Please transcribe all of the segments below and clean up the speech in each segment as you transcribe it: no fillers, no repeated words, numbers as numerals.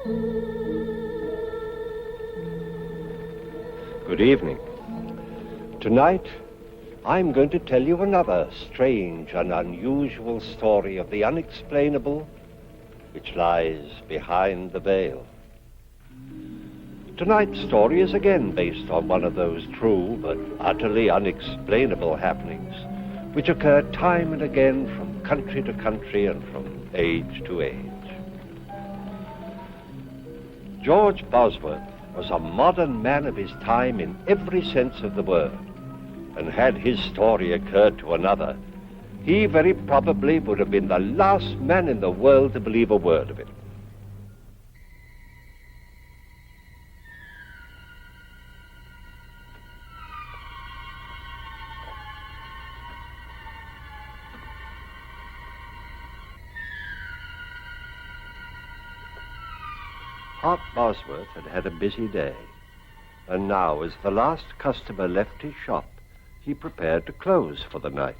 Good evening. Tonight, I'm going to tell you another strange and unusual story of the unexplainable which lies behind the veil. Tonight's story is again based on one of those true but utterly unexplainable happenings which occur time and again from country to country and from age to age. George Bosworth was a modern man of his time in every sense of the word, and had his story occurred to another, he very probably would have been the last man in the world to believe a word of it. Hart Bosworth had had a busy day, and now, as the last customer left his shop, he prepared to close for the night.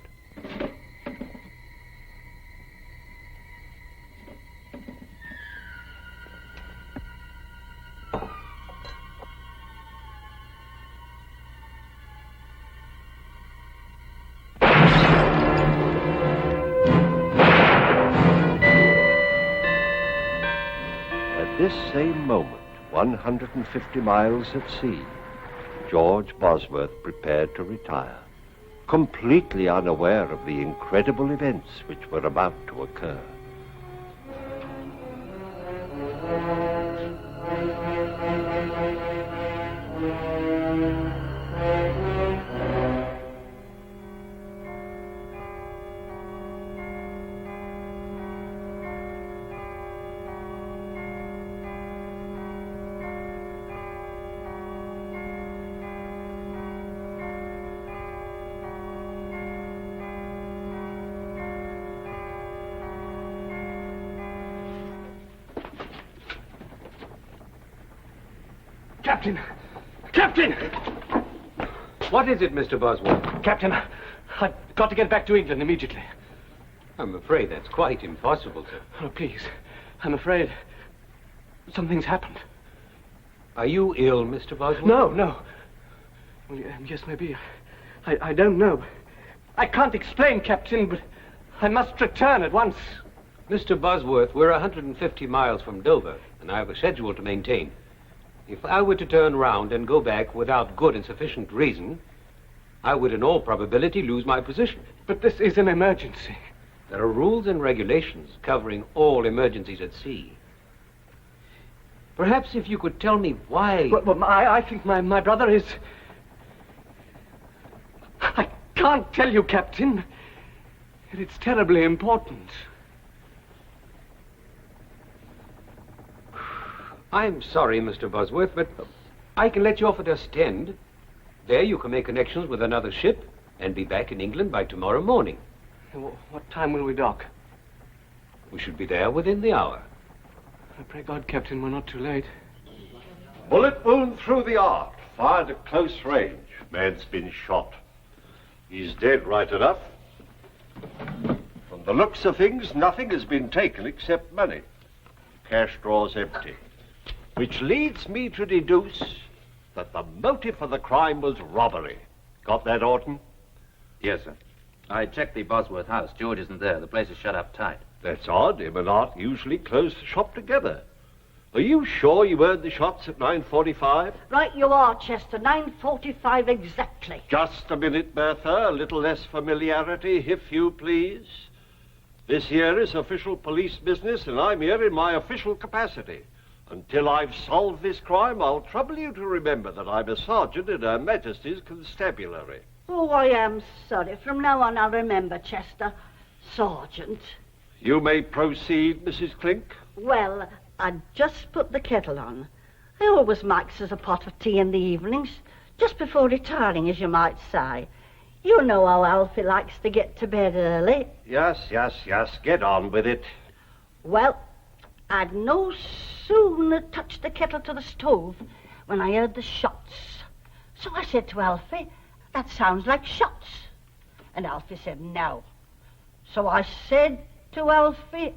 At this same moment, 150 miles at sea, George Bosworth prepared to retire, completely unaware of the incredible events which were about to occur. Captain! Captain! What is it, Mr. Bosworth? Captain, I've got to get back to England immediately. I'm afraid that's quite impossible, sir. Oh, please. I'm afraid something's happened. Are you ill, Mr. Bosworth? No. Well, yes, maybe. I don't know. I can't explain, Captain, but I must return at once. Mr. Bosworth, we're 150 miles from Dover, and I have a schedule to maintain. If I were to turn round and go back without good and sufficient reason, I would in all probability lose my position. But this is an emergency. There are rules and regulations covering all emergencies at sea. Perhaps if you could tell me why... Well, I think my brother is... I can't tell you, Captain. It's terribly important. I'm sorry, Mr. Bosworth, but I can let you off at Ostend. There you can make connections with another ship and be back in England by tomorrow morning. What time will we dock? We should be there within the hour. I pray God, Captain, we're not too late. Bullet wound through the arc, fired at close range. Man's been shot. He's dead right enough. From the looks of things, nothing has been taken except money. Cash drawers empty. Which leads me to deduce that the motive for the crime was robbery. Got that, Orton? Yes, sir. I checked the Bosworth house. George isn't there. The place is shut up tight. That's odd. Him and Art usually close the shop together. Are you sure you heard the shots at 9:45? Right you are, Chester. 9:45 exactly. Just a minute, Bertha. A little less familiarity, if you please. This here is official police business, and I'm here in my official capacity. Until I've solved this crime, I'll trouble you to remember that I'm a sergeant in Her Majesty's Constabulary. Oh, I am sorry. From now on, I'll remember, Chester. Sergeant. You may proceed, Mrs. Clink. Well, I just put the kettle on. I always makes us a pot of tea in the evenings, just before retiring, as you might say. You know how Alfie likes to get to bed early. Yes. Get on with it. Well, I'd no sooner touched the kettle to the stove when I heard the shots. So I said to Alfie, that sounds like shots. And Alfie said no. So I said to Alfie,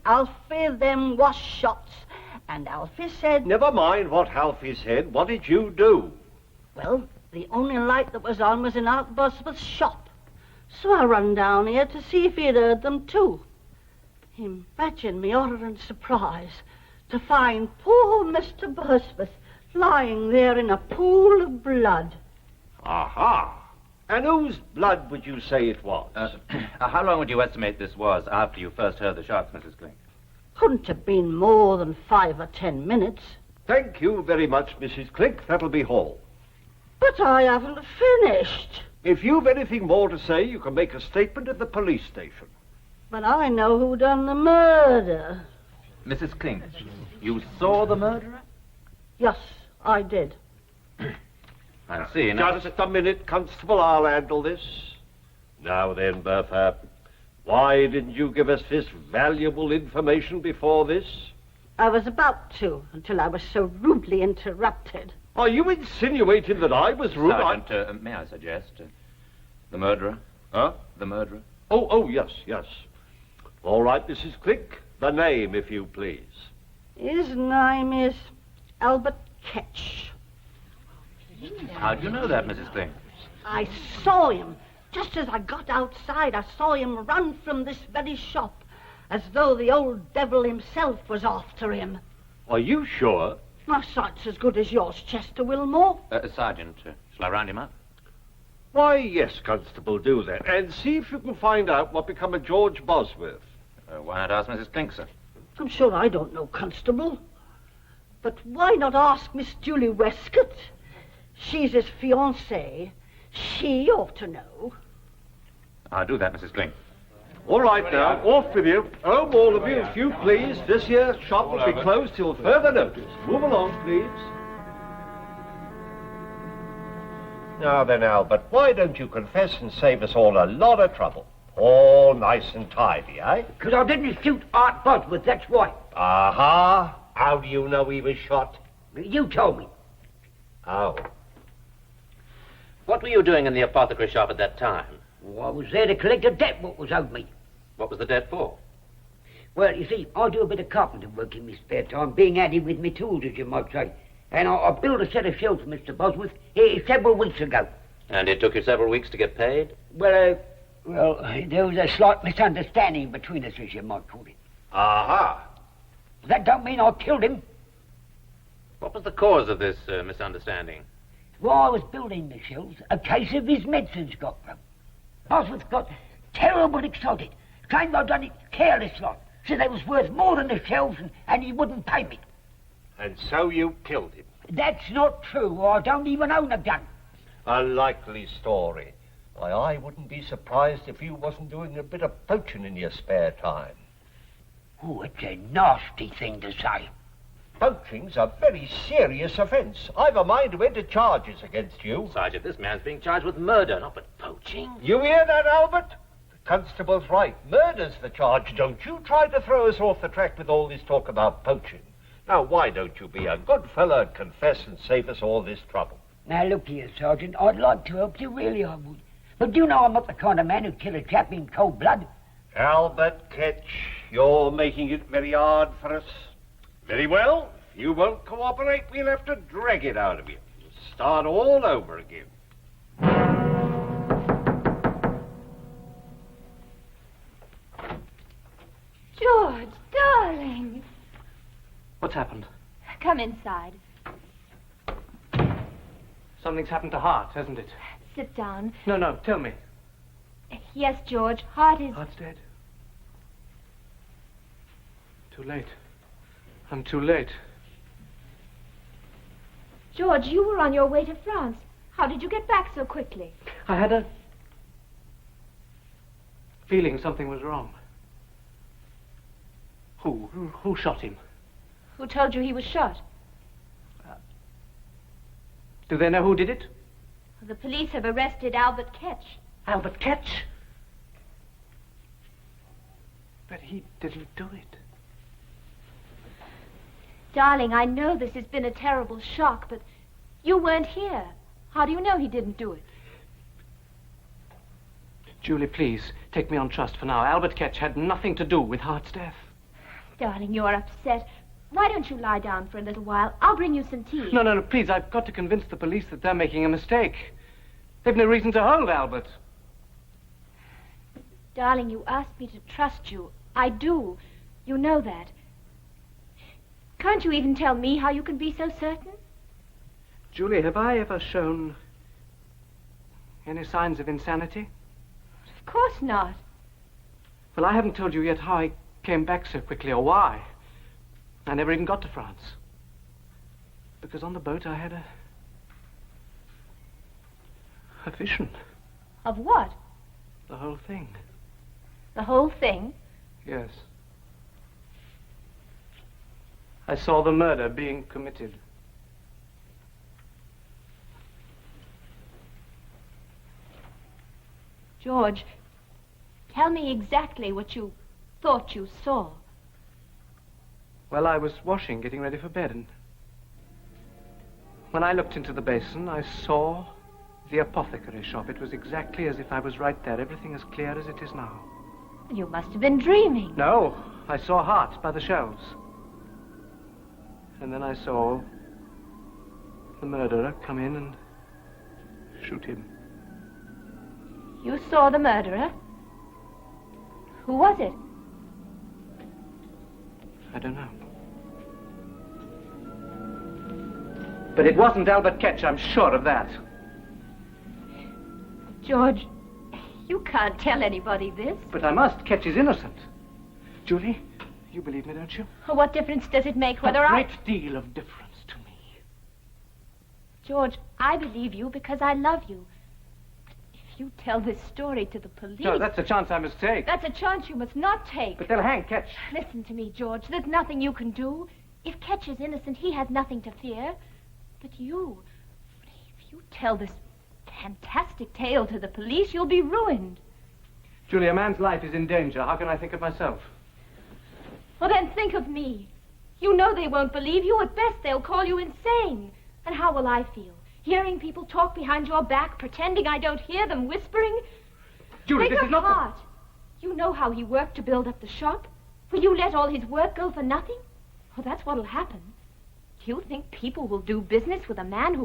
them was shots. And Alfie said... Never mind what Alfie said. What did you do? Well, the only light that was on was in Aunt Bosworth's shop. So I run down here to see if he'd heard them too. Imagine me horror and surprise to find poor Mr. Bosworth lying there in a pool of blood. Aha! And whose blood would you say it was? How long would you estimate this was after you first heard the shots, Mrs. Clink? Couldn't have been more than 5 or 10 minutes. Thank you very much, Mrs. Clink. That'll be all. But I haven't finished. If you've anything more to say, you can make a statement at the police station. But I know who done the murder. Mrs. Clink, you saw the murderer? Yes, I did. I see. Now, Just a minute, Constable. I'll handle this. Now then, Bertha, why didn't you give us this valuable information before this? I was about to, until I was so rudely interrupted. Are you insinuating that I was rude? Sergeant, may I suggest? The murderer? Huh? The murderer? Oh, yes. All right, Mrs. Clink. The name, if you please. His name is Albert Ketch. How do you know that, Mrs. Clink? I saw him. Just as I got outside, I saw him run from this very shop, as though the old devil himself was after him. Are you sure? My sight's as good as yours, Chester Wilmore. Sergeant, shall I round him up? Why, yes, Constable, do that. And see if you can find out what become of George Bosworth. Why not ask Mrs. Clink, sir? I'm sure I don't know, Constable. But why not ask Miss Julie Westcott? She's his fiancée. She ought to know. I'll do that, Mrs. Clink. All right, now, off with you. Home, all of you, if you please. This here shop will be closed till further notice. Move along, please. Now then, Albert, why don't you confess and save us all a lot of trouble? All nice and tidy, eh? Because I didn't shoot Art Bosworth, that's why. Aha! How do you know he was shot? You told me. Oh. What were you doing in the apothecary shop at that time? Oh, I was there to collect a debt what was owed me. What was the debt for? Well, you see, I do a bit of carpenter work in my spare time, being handy with my tools, as you might say. And I built a set of shelves for Mr. Bosworth several weeks ago. And it took you several weeks to get paid? Well, there was a slight misunderstanding between us, as you might call it. Aha! That don't mean I killed him. What was the cause of this misunderstanding? While I was building the shelves, a case of his medicines got broke. Bosworth got terrible excited. Claimed I'd done it careless like. Said they was worth more than the shelves and he wouldn't pay me. And so you killed him. That's not true. I don't even own a gun. A likely story. Why, I wouldn't be surprised if you wasn't doing a bit of poaching in your spare time. Oh, it's a nasty thing to say. Poaching's a very serious offence. I've a mind to enter charges against you. Sergeant, this man's being charged with murder, not with poaching. You hear that, Albert? The constable's right. Murder's the charge. Don't you try to throw us off the track with all this talk about poaching. Now, why don't you be a good fellow and confess and save us all this trouble? Now, look here, Sergeant. I'd like to help you, really I would. But you know I'm not the kind of man who'd kill a chap in cold blood. Albert Ketch, you're making it very hard for us. Very well. If you won't cooperate, we'll have to drag it out of you. Start all over again. George, darling. What's happened? Come inside. Something's happened to Hart, hasn't it? Sit down. No, tell me. Yes, George, Hart is... Hart's dead. Too late. I'm too late. George, you were on your way to France. How did you get back so quickly? I had a feeling something was wrong. Who shot him? Who told you he was shot? Do they know who did it? The police have arrested Albert Ketch. Albert Ketch? But he didn't do it. Darling, I know this has been a terrible shock, but you weren't here. How do you know he didn't do it? Julie, please, take me on trust for now. Albert Ketch had nothing to do with Hart's death. Darling, you're upset. why don't you lie down for a little while? I'll bring you some tea. No, no, no, please, I've got to convince the police that they're making a mistake. They've no reason to hold Albert. Darling, you asked me to trust you. I do. You know that. Can't you even tell me how you can be so certain? Julie, have I ever shown any signs of insanity? Of course not. Well, I haven't told you yet how I came back so quickly or why. I never even got to France. Because on the boat I had a vision. Of what? The whole thing. The whole thing? Yes. I saw the murder being committed. George, tell me exactly what you thought you saw. Well, I was washing, getting ready for bed, and when I looked into the basin, I saw the apothecary shop. It was exactly as if I was right there, everything as clear as it is now. You must have been dreaming. No, I saw Hart by the shelves. And then I saw the murderer come in and shoot him. You saw the murderer? Who was it? I don't know. But it wasn't Albert Ketch, I'm sure of that. George, you can't tell anybody this. But I must. Ketch is innocent. Julie, you believe me, don't you? What difference does it make whether A great deal of difference to me. George, I believe you because I love you. But if you tell this story to the police... No, that's a chance I must take. That's a chance you must not take. But they'll hang Ketch. Listen to me, George. There's nothing you can do. If Ketch is innocent, he has nothing to fear. But you... If you tell this fantastic tale to the police, you'll be ruined. Julie, a man's life is in danger. How can I think of myself? Well, then think of me. You know they won't believe you. At best, they'll call you insane. And how will I feel? Hearing people talk behind your back, pretending I don't hear them, whispering? Julie, Break this is not... Hart. You know how he worked to build up the shop? Will you let all his work go for nothing? Well, that's what'll happen. Do you think people will do business with a man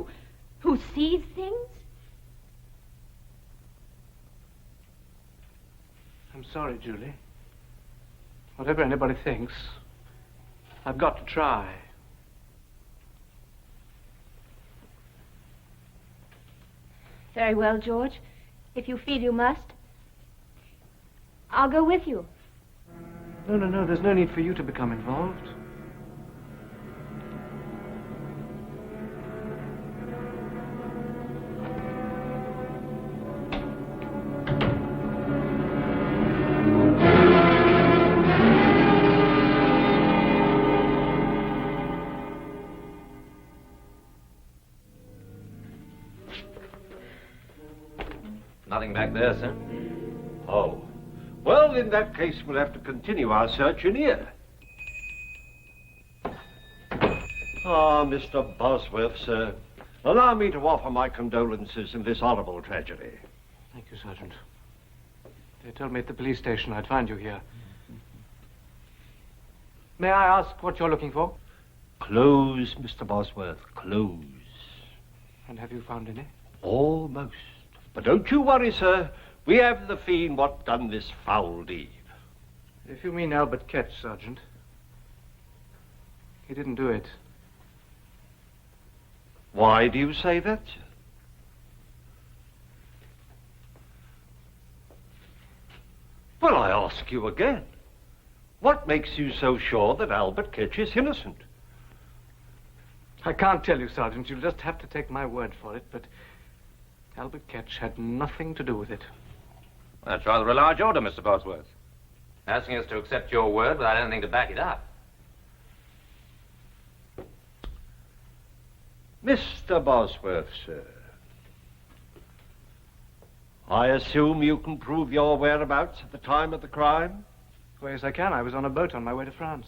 who sees things? I'm sorry, Julie. Whatever anybody thinks, I've got to try. Very well, George. If you feel you must, I'll go with you. No, no, no. There's no need for you to become involved. Nothing back there, sir. Oh. Well, in that case, we'll have to continue our search in here. Ah, Mr. Bosworth, sir. Allow me to offer my condolences in this horrible tragedy. Thank you, Sergeant. They told me at the police station I'd find you here. May I ask what you're looking for? Clothes, Mr. Bosworth, clothes. And have you found any? Almost. But don't you worry, sir. We have the fiend what done this foul deed. If you mean Albert Ketch, Sergeant, he didn't do it. Why do you say that, sir? Well, I ask you again. What makes you so sure that Albert Ketch is innocent? I can't tell you, Sergeant. You'll just have to take my word for it, but Albert Ketch had nothing to do with it. That's rather a large order, Mr. Bosworth. Asking us to accept your word without anything to back it up. Mr. Bosworth, sir. I assume you can prove your whereabouts at the time of the crime? Well, yes, I can. I was on a boat on my way to France.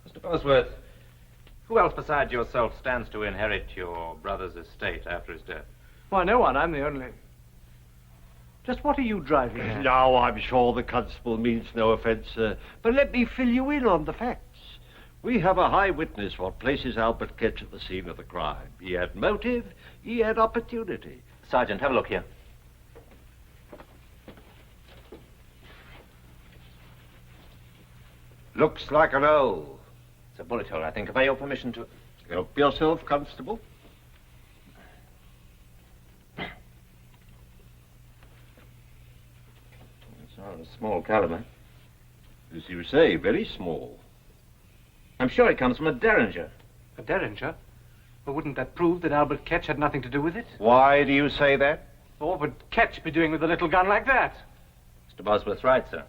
Mr. Bosworth, who else besides yourself stands to inherit your brother's estate after his death? Why, no one. I'm the only... Just what are you driving at? Now, I'm sure the constable means no offence, sir. But let me fill you in on the facts. We have a high witness what places Albert Ketch at the scene of the crime. He had motive, he had opportunity. Sergeant, have a look here. Looks like an O. It's a bullet hole, I think. Have I your permission to... Help yourself, Constable. It's not a small caliber. As you say, very small. I'm sure it comes from a derringer. A derringer? Well, wouldn't that prove that Albert Ketch had nothing to do with it? Why do you say that? What would Ketch be doing with a little gun like that? Mr. Bosworth's right, sir.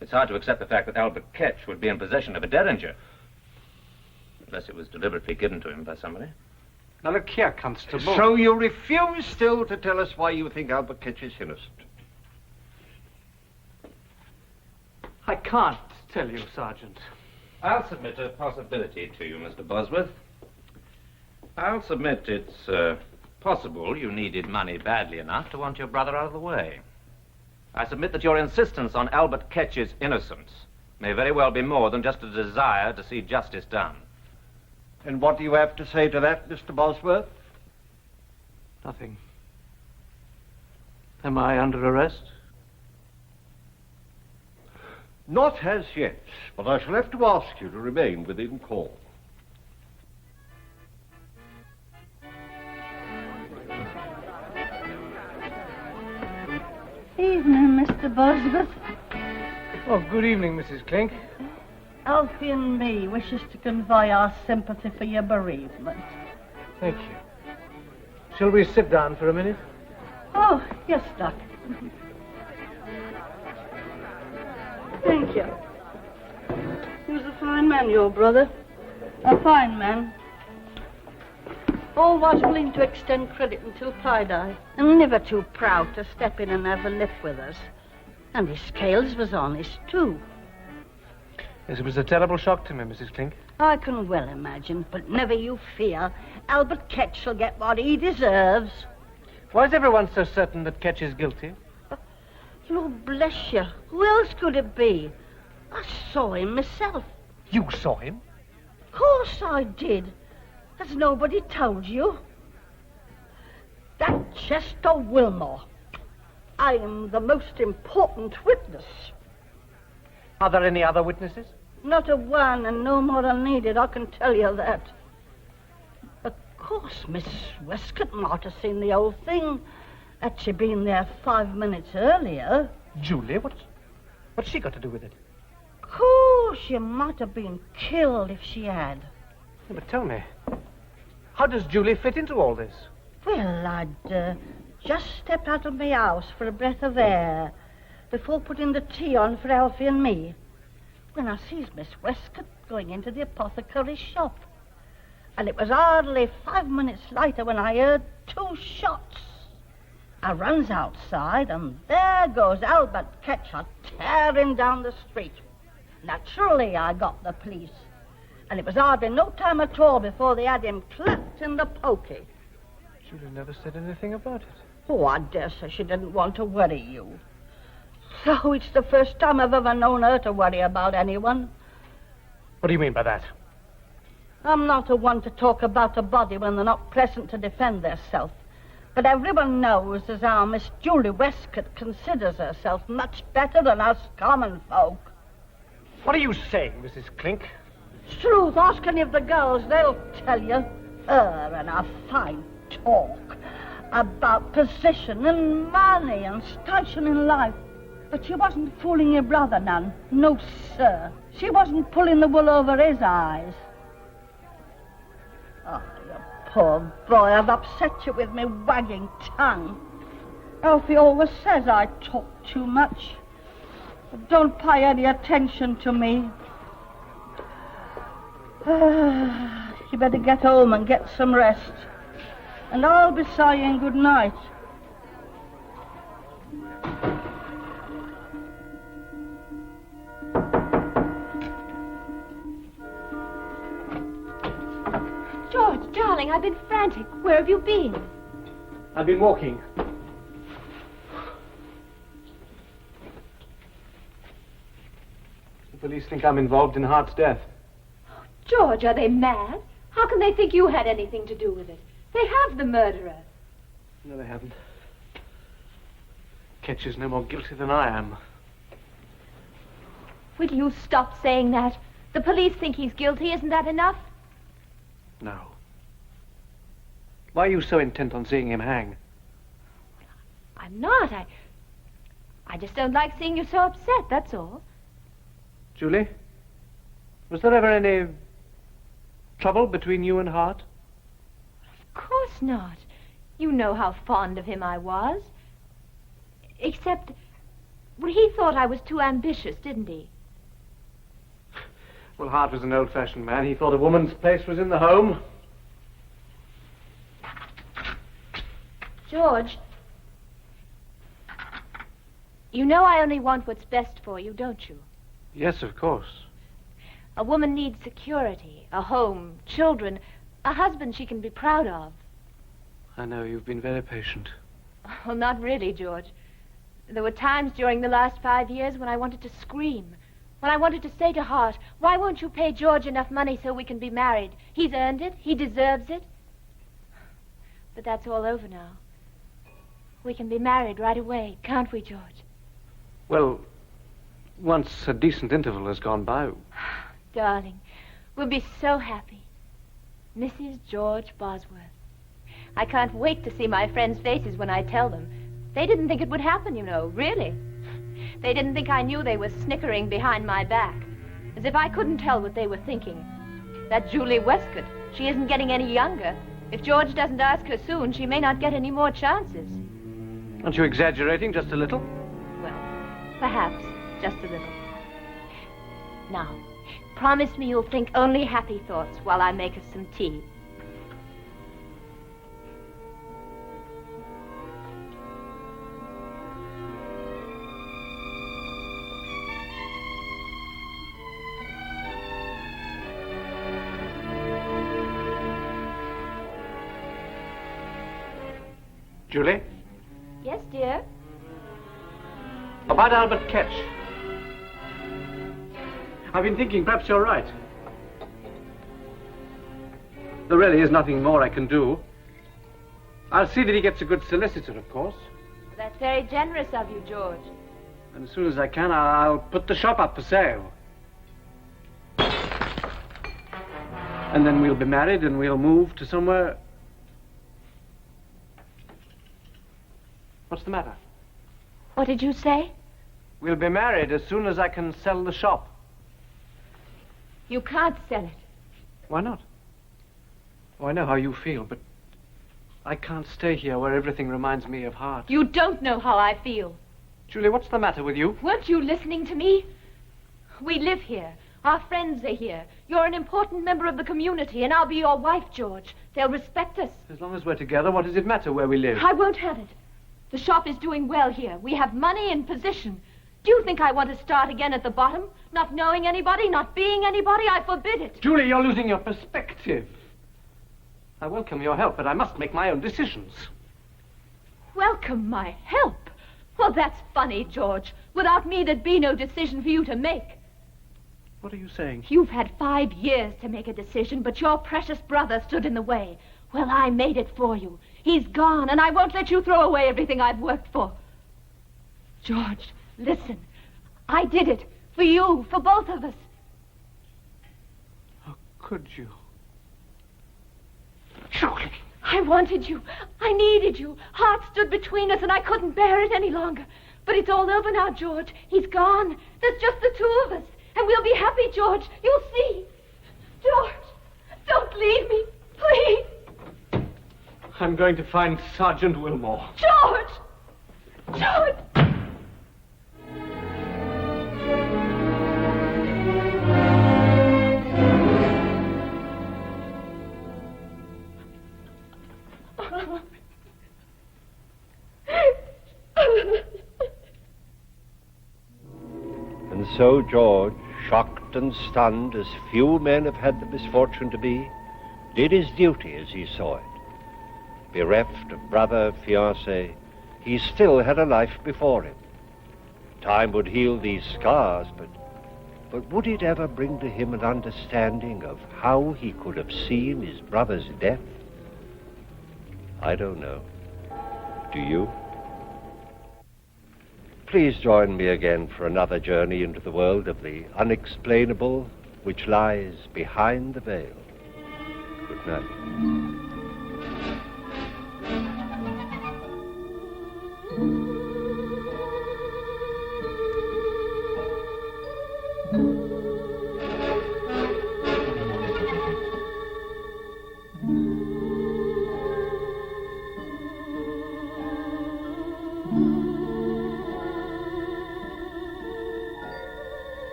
It's hard to accept the fact that Albert Ketch would be in possession of a derringer. Unless it was deliberately given to him by somebody. Now look here, Constable. So you refuse still to tell us why you think Albert Ketch is innocent? I can't tell you, Sergeant. I'll submit a possibility to you, Mr. Bosworth. I'll submit it's possible you needed money badly enough to want your brother out of the way. I submit that your insistence on Albert Ketch's innocence may very well be more than just a desire to see justice done. And what do you have to say to that, Mr. Bosworth? Nothing. Am I under arrest? Not as yet, but I shall have to ask you to remain within call. Evening, Mr. Bosworth. Oh, good evening, Mrs. Clink. Alfie and me wishes to convey our sympathy for your bereavement. Thank you. Shall we sit down for a minute? Oh, yes, Doc. Thank you. He was a fine man, your brother. A fine man. Always willing to extend credit until Pi died, and never too proud to step in and have a lift with us. And his scales was honest, too. Yes, it was a terrible shock to me, Mrs. Clink. I can well imagine, but never you fear. Albert Ketch shall get what he deserves. Why is everyone so certain that Ketch is guilty? Lord bless you. Who else could it be? I saw him myself. You saw him? Of course I did. Has nobody told you? That Chester Wilmore. I am the most important witness. Are there any other witnesses? Not a one, and no more are needed, I can tell you that. Of course, Miss Westcott might have seen the whole thing. Had she been there 5 minutes earlier. Julie? What's she got to do with it? Of course, she might have been killed if she had. Yeah, but tell me, how does Julie fit into all this? Well, I'd just stepped out of my house for a breath of air before putting the tea on for Alfie and me, when I sees Miss Westcott going into the apothecary's shop. And it was hardly 5 minutes later when I heard 2 shots. I runs outside, and there goes Albert Ketch tearing down the street. Naturally, I got the police, and it was hardly no time at all before they had him clapped in the pokey. Julie never said anything about it. Oh, I dare say she didn't want to worry you. So it's the first time I've ever known her to worry about anyone. What do you mean by that? I'm not the one to talk about a body when they're not present to defend theirself. But everyone knows as how Miss Julie Westcott considers herself much better than us common folk. What are you saying, Mrs. Clink? It's truth. Ask any of the girls, they'll tell you. Her and her fine talk about position and money and station in life. But she wasn't fooling your brother none. No, sir. She wasn't pulling the wool over his eyes. Oh, you poor boy, I've upset you with me wagging tongue. Alfie always says I talk too much. But don't pay any attention to me. You better get home and get some rest. And I'll be saying good night. George, darling, I've been frantic. Where have you been? I've been walking. The police think I'm involved in Hart's death. George, are they mad? How can they think you had anything to do with it? They have the murderer. No, they haven't. Ketch is no more guilty than I am. Will you stop saying that? The police think he's guilty. Isn't that enough? No. Why are you so intent on seeing him hang? I'm not. I just don't like seeing you so upset, that's all. Julie, was there ever any trouble between you and Hart? Of course not. You know how fond of him I was. Except, well, he thought I was too ambitious, didn't he? Well, Hart was an old-fashioned man. He thought a woman's place was in the home. George, you know I only want what's best for you, don't you? Yes, of course. A woman needs security, a home, children, a husband she can be proud of. I know, you've been very patient. Well, not really, George. There were times during the last 5 years when I wanted to scream. When I wanted to say to Hart, why won't you pay George enough money so we can be married? He's earned it. He deserves it. But that's all over now. We can be married right away, can't we, George? Well, once a decent interval has gone by. Darling, we'll be so happy. Mrs. George Bosworth. I can't wait to see my friends' faces when I tell them. They didn't think it would happen, you know, really. They didn't think I knew they were snickering behind my back. As if I couldn't tell what they were thinking. That Julie Westcott, she isn't getting any younger. If George doesn't ask her soon, she may not get any more chances. Aren't you exaggerating just a little? Well, perhaps, just a little. Now, promise me you'll think only happy thoughts while I make us some tea. Julie? Yes, dear? About Albert Ketch. I've been thinking perhaps you're right. There really is nothing more I can do. I'll see that he gets a good solicitor, of course. That's very generous of you, George. And as soon as I can, I'll put the shop up for sale. And then we'll be married and we'll move to somewhere... What's the matter? What did you say? We'll be married as soon as I can sell the shop. You can't sell it. Why not? Oh, I know how you feel, but I can't stay here where everything reminds me of Hart. You don't know how I feel. Julie, what's the matter with you? Weren't you listening to me? We live here. Our friends are here. You're an important member of the community, and I'll be your wife, George. They'll respect us. As long as we're together, what does it matter where we live? I won't have it. The shop is doing well here. We have money and position. Do you think I want to start again at the bottom? Not knowing anybody, not being anybody? I forbid it. Julie, you're losing your perspective. I welcome your help, but I must make my own decisions. Welcome my help? Well, that's funny, George. Without me, there'd be no decision for you to make. What are you saying? You've had 5 years to make a decision, but your precious brother stood in the way. Well, I made it for you. He's gone, and I won't let you throw away everything I've worked for. George, listen. I did it. For you, for both of us. How could you? Julie. I wanted you. I needed you. Hart stood between us, and I couldn't bear it any longer. But it's all over now, George. He's gone. There's just the two of us. And we'll be happy, George. You'll see. George, don't leave me. Please. I'm going to find Sergeant Wilmore. George! George! And so George, shocked and stunned as few men have had the misfortune to be, did his duty as he saw it. Bereft of brother, fiancé, he still had a life before him. Time would heal these scars, but But would it ever bring to him an understanding of how he could have seen his brother's death? I don't know. Do you? Please join me again for another journey into the world of the unexplainable which lies behind the veil. Good night.